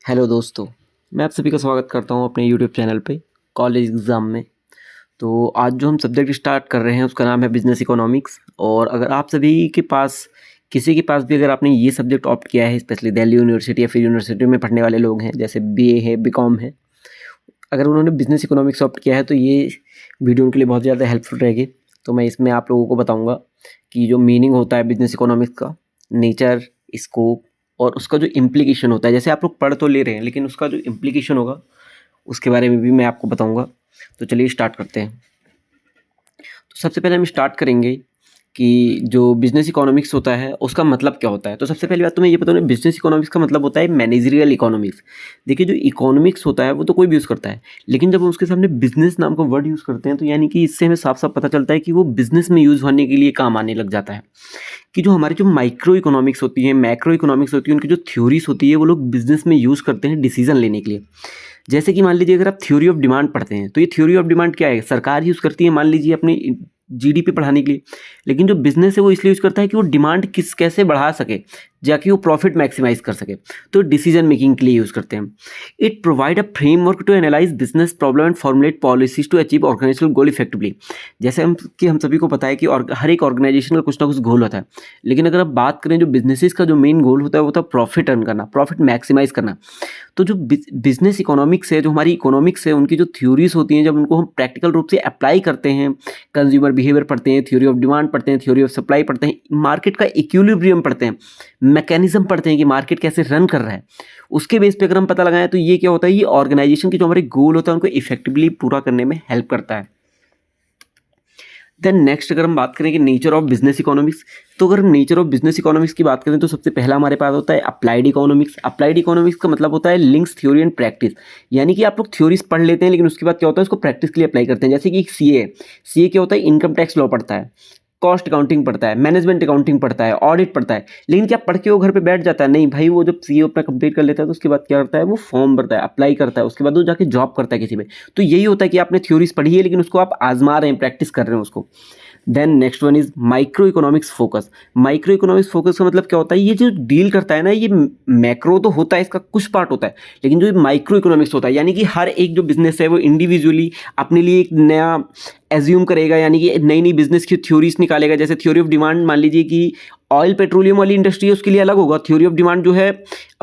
Hello दोस्तों, मैं आप सभी का स्वागत करता हूं अपने यूट्यूब चैनल पे कॉलेज एग्ज़ाम में। तो आज जो हम सब्जेक्ट स्टार्ट कर रहे हैं उसका नाम है बिज़नेस इकोनॉमिक्स। और अगर आप सभी के पास किसी के पास भी अगर आपने ये सब्जेक्ट ऑप्ट किया है, स्पेशली दिल्ली यूनिवर्सिटी या फिर यूनिवर्सिटी में पढ़ने वाले लोग हैं, जैसे बीए है, बीकॉम है, अगर उन्होंने बिज़नेस इकोनॉमिक्स ऑप्ट किया है तो ये वीडियो उनके लिए बहुत ज़्यादा हेल्पफुल रहेगी। तो मैं इसमें आप लोगों को बताऊँगा कि जो मीनिंग होता है बिज़नेस इकोनॉमिक्स का, नेचर, स्कोप और उसका जो इम्प्लीकेशन होता है। जैसे आप लोग पढ़ तो ले रहे हैं, लेकिन उसका जो इम्प्लीकेशन होगा उसके बारे में भी मैं आपको बताऊँगा। तो चलिए स्टार्ट करते हैं। तो सबसे पहले हम स्टार्ट करेंगे कि जो बिज़नेस इकोनॉमिक्स होता है उसका मतलब क्या होता है। तो सबसे पहली बात तो मैं ये बताऊँ, बिज़नेस इकोनॉमिक्स का मतलब होता है मैनेजरियल इकोनॉमिक्स। देखिए, जो इकोनॉमिक्स होता है वो तो कोई भी यूज़ करता है, लेकिन जब हम उसके सामने बिज़नेस नाम का वर्ड यूज़ करते हैं तो यानी कि इससे हमें साफ-साफ पता चलता है कि वो बिज़नेस में यूज़ होने के लिए काम आने लग जाता है। कि जो हमारी जो माइक्रो इकोनॉमिक्स होती है, मैक्रो इकोनॉमिक्स होती है, उनकी जो थ्योरीज़ होती है वो लोग बिज़नेस में यूज़ करते हैं डिसीज़न लेने के लिए। जैसे कि मान लीजिए अगर आप थ्योरी ऑफ डिमांड पढ़ते हैं, तो ये थ्योरी ऑफ डिमांड क्या है? सरकार यूज़ करती है, मान लीजिए अपनी जीडीपी बढ़ाने के लिए। लेकिन जो बिज़नेस है वो इसलिए यूज़ करता है कि वो डिमांड कैसे बढ़ा सके, जाकि वो प्रॉफिट मैक्सिमाइज़ कर सके। तो डिसीजन मेकिंग के लिए यूज़ करते हैं। It provide a framework to analyze business problem and formulate policies to achieve organizational goal effectively. जैसे हम सभी को पता है कि हर एक ऑर्गेनाइजेशन का कुछ ना कुछ गोल होता है। लेकिन अगर आप बात करें, जो बिज़नेसेस का जो मेन गोल होता है वो होता है प्रॉफिट अर्न करना, प्रॉफिट मैक्सिमाइज़ करना। तो जो बिज़नेस इकोनॉमिक्स है, जो हमारी इकोनॉमिक्स है, उनकी जो थ्योरीज़ होती हैं, जब उनको हम प्रैक्टिकल रूप से अप्लाई करते हैं, कंज्यूमर बिहेवियर पढ़ते हैं, थ्योरी ऑफ डिमांड पढ़ते हैं, थ्योरी ऑफ सप्लाई पढ़ते हैं, मार्केट का इक्विलिब्रियम पढ़ते हैं, मैकेनिज्म पढ़ते हैं कि मार्केट कैसे रन कर रहा है, उसके बेस पे अगर हम पता लगाएं तो ये क्या होता है, ये ऑर्गेनाइजेशन के जो हमारे गोल होता है उनको इफेक्टिवली पूरा करने में हेल्प करता है। देन नेक्स्ट अगर हम बात करें कि नेचर ऑफ बिजनेस इकोनॉमिक्स, तो अगर हम नेचर ऑफ बिजनेस इकोनॉमिक्स की बात करें तो सबसे पहला हमारे पास होता है अप्लाइड इकोनॉमिक्स। अप्लाइड इकोनॉमिक्स का मतलब होता है लिंक्स, थ्योरी एंड प्रैक्टिस। यानी कि आप लोग थ्योरीज पढ़ लेते हैं, लेकिन उसके बाद क्या होता है, उसको प्रैक्टिस के लिए अप्लाई करते हैं। जैसे कि सीए, सीए क्या होता है, इनकम टैक्स लॉ पढ़ता है, कॉस्ट अकाउंटिंग पढ़ता है, मैनेजमेंट अकाउंटिंग पढ़ता है, ऑडिट पढ़ता है। लेकिन क्या पढ़ के वो घर पे बैठ जाता है? नहीं भाई, वो जब सीए अपना कंप्लीट कर लेता है तो उसके बाद क्या करता है, वो फॉर्म भरता है, अप्लाई करता है, उसके बाद वो जाके जॉब करता है किसी में। तो यही होता है कि आपने थ्योरीज पढ़ी है, लेकिन उसको आप आजमा रहे हैं, प्रैक्टिस कर रहे हैं उसको। Then next one is micro economics focus. Micro economics focus का मतलब क्या होता है, ये जो डील करता है ना, ये मैक्रो तो होता है, इसका कुछ पार्ट होता है, लेकिन जो माइक्रो इकोनॉमिक्स होता है, यानी कि हर एक जो बिजनेस है वो इंडिविजुअली अपने लिए एक नया एज्यूम करेगा, यानी कि नई नई बिजनेस की थ्योरीज निकालेगा। जैसे थ्योरी ऑफ डिमांड, मान लीजिए कि ऑयल पेट्रोलियम वाली इंडस्ट्री है, उसके लिए अलग होगा। थ्योरी ऑफ डिमांड जो है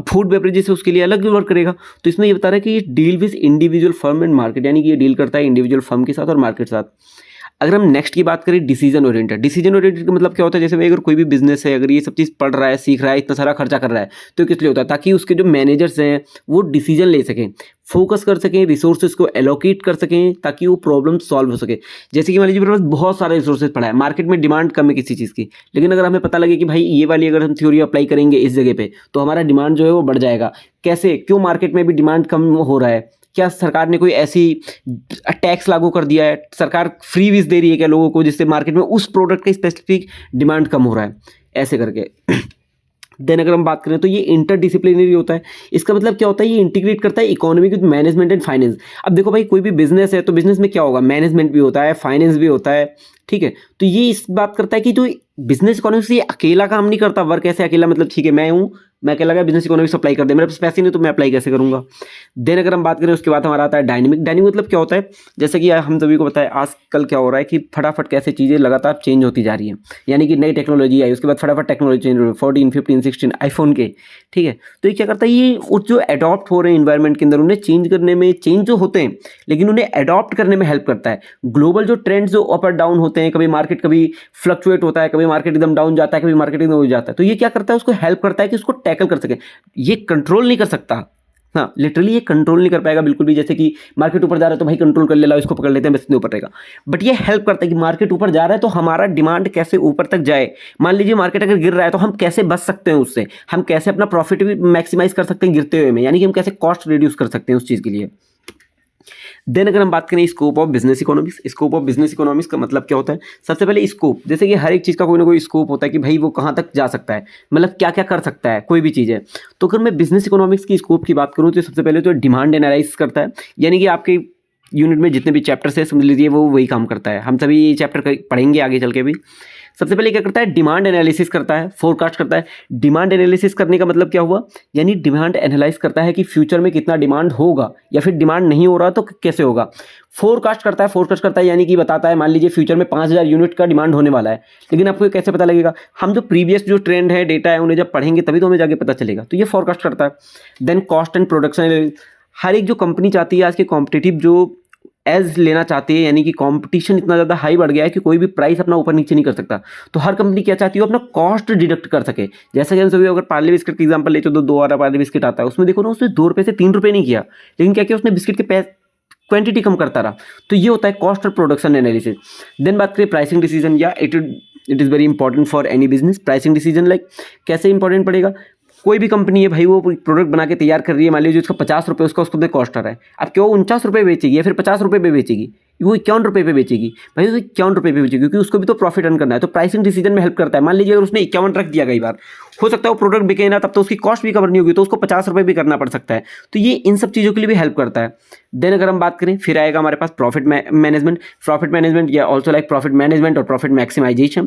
फूड बेवरेजेस है, उसके लिए अलग वर्क करेगा। तो इसमें ये बता रहा है कि ये deal with individual firm and market, यानी कि ये डील करता है इंडिविजुअल फर्म के साथ और मार्केट के साथ। अगर हम नेक्स्ट की बात करें, डिसीजन ओरिएंटेड। डिसीजन ओरिएंटेड का मतलब क्या होता है, जैसे भाई अगर कोई भी बिजनेस है, अगर ये सब चीज़ पढ़ रहा है, सीख रहा है, इतना सारा खर्चा कर रहा है, तो किस लिए होता है, ताकि उसके जो मैनेजर्स हैं वो डिसीजन ले सकें, फोकस कर सकें, रिसोर्सेज को एलोकेट कर सकें, ताकि वो प्रॉब्लम सॉल्व हो सके। जैसे कि मान लीजिए मेरे पास बहुत सारे रिसोर्सेज पड़ा है, मार्केट में डिमांड कम है किसी चीज़ की, लेकिन अगर हमें पता लगे कि भाई ये वाली अगर हम थ्योरी अप्लाई करेंगे इस जगह पे, तो हमारा डिमांड जो है वो बढ़ जाएगा। कैसे? क्यों मार्केट में भी डिमांड कम हो रहा है? क्या सरकार ने कोई ऐसी टैक्स लागू कर दिया है, सरकार फ्री वीज दे रही है क्या लोगों को, जिससे मार्केट में उस प्रोडक्ट का स्पेसिफिक डिमांड कम हो रहा है? ऐसे करके। देन अगर हम बात करें तो ये इंटरडिसिप्लिनरी होता है। इसका मतलब क्या होता है, ये इंटीग्रेट करता है economy with management and finance. अब देखो भाई, कोई भी बिजनेस है तो बिजनेस में क्या होगा, मैनेजमेंट भी होता है, फाइनेंस भी होता है, ठीक है। तो ये इस बात करता है कि जो बिजनेस इकोनॉमिक्स ये अकेला काम नहीं करता। वर्क ऐसे अकेला, मतलब ठीक है मैं हूँ, मैं अकेला गया बिजनेस इकोनॉमिक्स अप्लाई कर दे, मेरे पास पैसे नहीं तो मैं अप्लाई कैसे करूंगा। देन अगर हम बात करें उसके बाद हमारा आता है डायनेमिक। डायनेमिक मतलब क्या होता है, जैसे कि हम सभी को पता है आजकल क्या हो रहा है कि फटाफट कैसे चीज़ें लगातार चेंज होती जा रही हैं। यानी कि नई टेक्नोलॉजी आई, उसके बाद फटाफट टेक्नोलॉजी चेंज हो रही है, 14, 15, 16 आईफोन के, ठीक है। तो ये क्या करता है, ये उस जो अडॉप्ट हो रहे हैं इन्वायरमेंट के अंदर, उन्हें चेंज करने में, चेंज जो होते हैं लेकिन उन्हें अडॉप्ट करने में हेल्प करता है। ग्लोबल जो ट्रेंड्स जो अप और डाउन होते हैं, कभी मार्केट कभी फ्लक्चुएट होता है, कभी मार्केट एकदम डाउन जाता है, कभी मार्केट एकदम हो जाता है, तो ये क्या करता है, उसको हेल्प करता है कि उसको टैकल कर सके। ये कंट्रोल नहीं कर सकता, हाँ लिटरली ये कंट्रोल नहीं कर पाएगा बिल्कुल भी। जैसे कि मार्केट ऊपर जा रहा है तो भाई कंट्रोल कर ले ला, इसको पकड़ लेते हैं, बस इतने ऊपर रहेगा। बट ये हेल्प करता है कि मार्केट ऊपर जा रहा है तो हमारा डिमांड कैसे ऊपर तक जाए। मान लीजिए मार्केट अगर गिर रहा है तो हम कैसे बच सकते हैं उससे, हम कैसे अपना प्रॉफिट भी मैक्सिमाइज कर सकते हैं गिरते हुए में, यानी कि हम कैसे कॉस्ट रिड्यूस कर सकते हैं उस चीज़ के लिए। देन अगर हम बात करें scope of business economics. Scope of business economics का मतलब क्या होता है, सबसे पहले स्कोप। जैसे कि हर एक चीज़ का कोई ना कोई स्कोप होता है कि भाई वो कहाँ तक जा सकता है, मतलब क्या क्या कर सकता है कोई भी चीज़ है। तो अगर मैं बिजनेस इकोनॉमिक्स की स्कोप की बात करूँ तो सबसे पहले तो डिमांड एनालाइज करता है, यानी कि आपके यूनिट में जितने भी चैप्टर्स है समझ लीजिए वो वही काम करता है। हम सभी ये चैप्टर पढ़ेंगे आगे चल के भी। सबसे पहले क्या करता है, डिमांड एनालिसिस करता है, फोरकास्ट करता है। डिमांड एनालिसिस करने का मतलब क्या हुआ, यानी डिमांड एनालाइज करता है कि फ्यूचर में कितना डिमांड होगा या फिर डिमांड नहीं हो रहा तो कैसे होगा। फोरकास्ट करता है यानी कि बताता है, मान लीजिए फ्यूचर में 5000 यूनिट का डिमांड होने वाला है, लेकिन आपको ये कैसे पता लगेगा, हम जो प्रीवियस जो ट्रेंड है, डेटा है, उन्हें जब पढ़ेंगे तभी तो हमें जाके पता चलेगा, तो ये फोरकास्ट करता है। देन कॉस्ट एंड प्रोडक्शन, हर एक जो कंपनी चाहती है आज के कॉम्पिटिटिव जो एज लेना चाहती है, यानी कि कंपटीशन इतना ज़्यादा हाई बढ़ गया है कि कोई भी प्राइस अपना ऊपर नीचे नहीं कर सकता, तो हर कंपनी क्या चाहती है, वो अपना कॉस्ट डिडक्ट कर सके। जैसे कि हम सभी अगर पार्ले बिस्किट का एग्जांपल ले, तो 2 वाला पार्ले बिस्किट आता है, उसमें देखो ना, उसने 2 रुपये से 3 रुपये नहीं किया, लेकिन क्या किया, उसने बिस्किट के पैसे क्वांटिटी कम करता रहा। तो ये होता है कॉस्ट और प्रोडक्शन एनालिसिस। देन बात करें प्राइसिंग डिसीजन, या it is very important for any business. Pricing decision like कैसे इंपॉर्टेंट पड़ेगा, कोई भी कंपनी है भाई, वो प्रोडक्ट बना के तैयार कर रही है, मान लीजिए उसका 50 रुपये उसका कॉस्ट आ रहा है, अब क्यों 49 रुपये बेचेगी या फिर 50 रुपये पे बेचेगी, वो 51 रुपये पे बेचेगी भाई, वो 51 रुपये पे बेचेगी, क्योंकि उसको भी तो प्रॉफिट अर्न करना है। तो प्राइसिंग डिसीजन में हेल्प करता है। मान लीजिए अगर उसने 51 रख दिया, कई बार हो सकता है वो प्रोडक्ट बिके ना, तब तो उसकी कॉस्ट भी कवर नहीं होगी, तो उसको 50 रुपये भी करना पड़ सकता है। तो ये इन सब चीज़ों के लिए भी हेल्प करता है। देन अगर हम बात करें, फिर आएगा हमारे पास प्रॉफिट मैनेजमेंट या ऑल्सो लाइक प्रॉफिट मैनेजमेंट और profit maximization.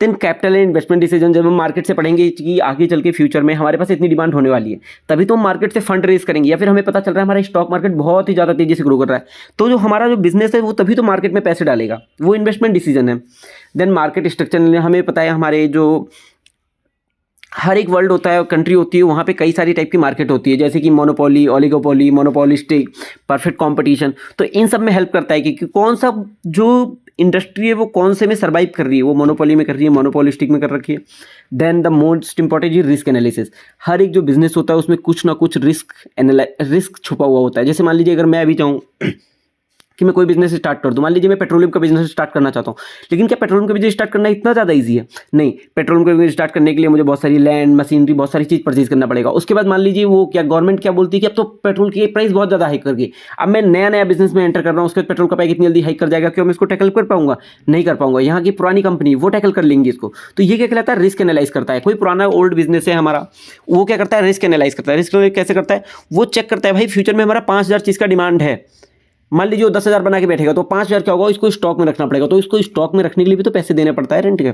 Then capital and investment decision, जब हम मार्केट से पढ़ेंगे कि आगे चल के फ्यूचर में हमारे पास इतनी डिमांड होने वाली है, तभी तो हम मार्केट से फंड रेज करेंगे, या फिर हमें पता चल रहा है हमारा स्टॉक मार्केट बहुत ही ज़्यादा तेजी से ग्रो कर रहा है, तो जो हमारा जो बिजनेस है वो तभी तो मार्केट में पैसे डालेगा, वो इन्वेस्टमेंट डिसीजन है। देन मार्केट स्ट्रक्चर, हमें पता है हमारे जो हर एक वर्ल्ड होता है, कंट्री होती है, वहाँ पे कई सारी टाइप की मार्केट होती है, जैसे कि monopoly, oligopoly, monopolistic, perfect competition. तो इन सब में हेल्प करता है कि कौन सा जो इंडस्ट्री है वो कौन से में सर्वाइव कर रही है, वो मोनोपोली में कर रही है, मोनोपोलिस्टिक में कर रखी है। Then the most important is risk analysis. हर एक जो बिजनेस होता है उसमें कुछ ना कुछ रिस्क छुपा हुआ होता है। जैसे मान लीजिए अगर मैं अभी चाहूँ कि मैं कोई बिजनेस स्टार्ट कर दूं, मान लीजिए मैं पेट्रोलियम का बिजनेस स्टार्ट करना चाहता हूं, लेकिन क्या पेट्रोलियम का बिजनेस स्टार्ट करना इतना ज़्यादा ईजी है? नहीं, पेट्रोलियम का बिजनेस स्टार्ट करने के लिए मुझे बहुत सारी लैंड, मशीनरी, बहुत सारी चीज़ परचेज करना पड़ेगा। उसके बाद मान लीजिए वो क्या गवर्नमेंट क्या बोलती है कि अब तो पेट्रोल की प्राइस बहुत ज़्यादा हाइक कर गई, अब मैं नया बिजनेस में एंटर कर रहा हूँ, उसके बाद पेट्रोल का प्राइस इतनी जल्दी हाइक कर जाएगा, क्यों मैं इसको टैकल कर पाऊंगा? नहीं कर पाऊंगा। यहाँ की पुरानी कंपनी वो टैकल कर लेंगी इसको। तो ये क्या कहलाता है? रिस्क एनालाइज करता है। कोई पुराना ओल्ड बिजनेस है हमारा, वो क्या करता है? रिस्क एनालाइज करता है। रिस्क कैसे करता है? वो चेक करता है भाई फ्यूचर में हमारा 5000 चीज़ का डिमांड है, मान लीजिए वो 10,000 बना के बैठेगा, तो 5,000 क्या होगा, इसको स्टॉक में रखना पड़ेगा, तो इसको स्टॉक में रखने के लिए भी तो पैसे देने पड़ता है रेंट के।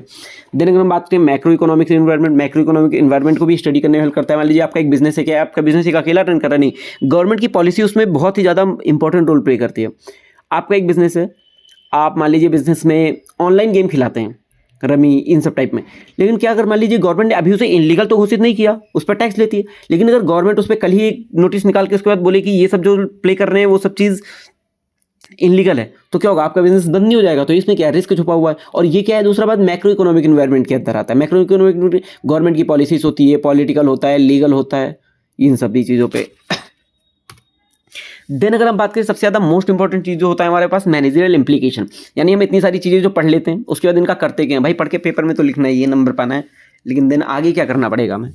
देन अगर हम बात करें मैक्रो इकोनॉमिक इन्वायरमेंट को भी स्टडी करने में हेल्प करता है। मान लीजिए आपका एक बिजनेस है, क्या आपका बिजनेस एक अकेला रन कर रहा नहीं, गवर्नमेंट की पॉलिसी उसमें बहुत ही ज़्यादा इंपॉर्टेंट रोल प्ले करती है। आपका एक बिजनेस है, आप मान लीजिए बिजनेस में ऑनलाइन गेम खिलाते हैं, रमी, इन सब टाइप में, लेकिन क्या अगर मान लीजिए गवर्नमेंट ने अभी उसे इनलीगल तो घोषित नहीं किया, उस पर टैक्स लेती है, लेकिन अगर गवर्नमेंट उस पर कल ही नोटिस निकाल के उसके बाद बोले कि ये सब जो प्ले कर रहे हैं वो सब चीज़ इनलीगल है, तो क्या होगा? आपका बिजनेस बंद नहीं हो जाएगा। तो इसमें क्या रिस्क छुपा हुआ है। और ये क्या है? दूसरा बात, मैक्रो इकोनॉमिक इन्वायरमेंट के अंदर आता है। मैक्रो इकोनॉमिक गवर्नमेंट की पॉलिसीज होती है, पॉलिटिकल होता है, लीगल होता है, इन सभी चीज़ों पे। देन अगर हम बात करें सबसे ज़्यादा मोस्ट इंपॉर्टेंट चीज़ जो होता है हमारे पास, मैनेजरियल इंप्लीकेशन, यानी हम इतनी सारी चीज़ें जो पढ़ लेते हैं उसके बाद इनका करते क्या है? भाई पढ़ के पेपर में तो लिखना है, ये नंबर पाना है, लेकिन देन आगे क्या करना पड़ेगा हमें?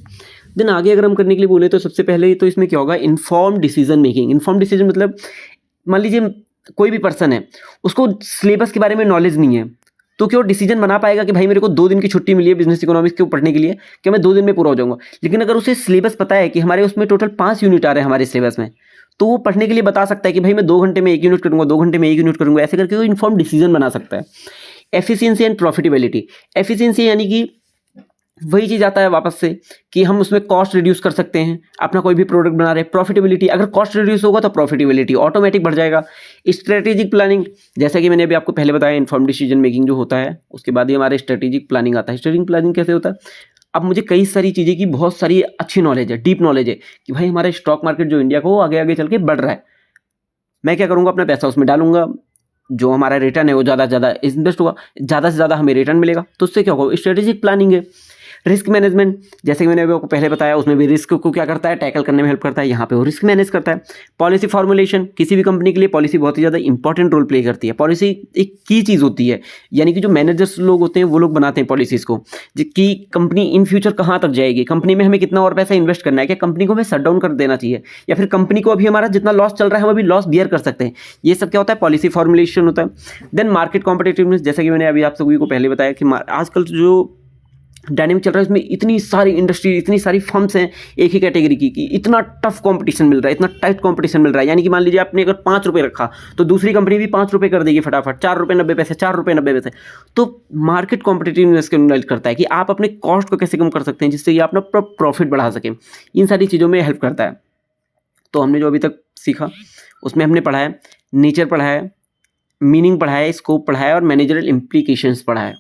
देन आगे अगर हम करने के लिए बोले तो सबसे पहले तो इसमें क्या होगा? Inform decision making. Inform decision मतलब मान लीजिए कोई भी पर्सन है, उसको सिलेबस के बारे में नॉलेज नहीं है, तो क्या वो डिसीजन बना पाएगा कि भाई मेरे को 2 दिन की छुट्टी मिली है बिजनेस इकोनॉमिक्स के पढ़ने के लिए, क्या मैं 2 दिन में पूरा हो जाऊंगा? लेकिन अगर उसे सिलेबस पता है कि हमारे उसमें टोटल 5 यूनिट आ रहे हैं हमारे सिलेबस में, तो वो पढ़ने के लिए बता सकता है कि भाई मैं 2 घंटे में 1 यूनिट करूंगा, 2 घंटे में 1 यूनिट करूंगा, ऐसे करके वो इन्फॉर्म डिसीजन बना सकता है। Efficiency and profitability. एफिशिएंसी यानी कि वही चीज़ आता है वापस से कि हम उसमें कॉस्ट रिड्यूस कर सकते हैं, अपना कोई भी प्रोडक्ट बना रहे हैं। प्रॉफिटेबिलिटी, अगर कॉस्ट रिड्यूस होगा तो प्रॉफिटेबिलिटी ऑटोमेटिक बढ़ जाएगा। स्ट्रेटेजिक प्लानिंग, जैसा कि मैंने अभी आपको पहले बताया, इन्फॉर्म डिसीजन मेकिंग जो होता है, उसके बाद ही हमारे स्ट्रेटेजिक प्लानिंग आता है। स्ट्रेटेजिक प्लानिंग कैसे होता है? अब मुझे कई सारी चीज़ें की बहुत सारी अच्छी नॉलेज है, डीप नॉलेज है कि भाई हमारा स्टॉक मार्केट जो इंडिया को, वो आगे आगे चल के बढ़ रहा है। मैं क्या करूँगा? अपना पैसा उसमें डालूंगा, जो हमारा रिटर्न है वो ज़्यादा से ज़्यादा इन्वेस्ट होगा, ज़्यादा से ज़्यादा हमें रिटर्न मिलेगा, तो उससे क्या होगा? स्ट्रेटेजिक प्लानिंग है। रिस्क मैनेजमेंट, जैसे कि मैंने अभी आपको पहले बताया, उसमें भी रिस्क को क्या करता है? टैकल करने में हेल्प करता है। यहाँ पे वो रिस्क मैनेज करता है। पॉलिसी फॉर्मुलेशन, किसी भी कंपनी के लिए पॉलिसी बहुत ही ज़्यादा इंपॉर्टेंट रोल प्ले करती है। पॉलिसी एक की चीज़ होती है, यानी कि जो मैनेजर्स लोग होते हैं वो लोग बनाते हैं पॉलिसीज़ को, कि कंपनी इन फ्यूचर कहाँ तक जाएगी, कंपनी में हमें कितना और पैसा इन्वेस्ट करना है, क्या कंपनी को हमें शट डाउन कर देना चाहिए, या फिर कंपनी को अभी हमारा जितना लॉस चल रहा है हम अभी लॉस बियर कर सकते हैं। ये सब क्या होता है? पॉलिसी फॉर्मुलेशन होता है। देन मार्केट कॉम्पिटिटिवनेस, जैसे कि मैंने अभी आप सभी को पहले बताया कि आजकल जो डायनेमिक चल रहा है, उसमें इतनी सारी इंडस्ट्री, इतनी सारी फर्म्स हैं एक ही कैटेगरी की कि इतना टफ कंपटीशन मिल रहा है, इतना टाइट कंपटीशन मिल रहा है। यानी कि मान लीजिए आपने अगर 5 रुपये रखा तो दूसरी कंपनी भी 5 रुपये कर देगी फटाफट, 4 रुपये 90 पैसे, 4 रुपये 90 पैसे। तो मार्केट कॉम्पिटिटिवनेस के नॉलेज करता है कि आप अपने कॉस्ट को कैसे कम कर सकते हैं जिससे ये अपना प्रॉफिट बढ़ा सकें। इन सारी चीज़ों में हेल्प करता है। तो हमने जो अभी तक सीखा उसमें हमने पढ़ा है नेचर, पढ़ा है मीनिंग, पढ़ा है स्कोप, पढ़ा है और मैनेजरल इम्प्लीकेशंस पढ़ा है।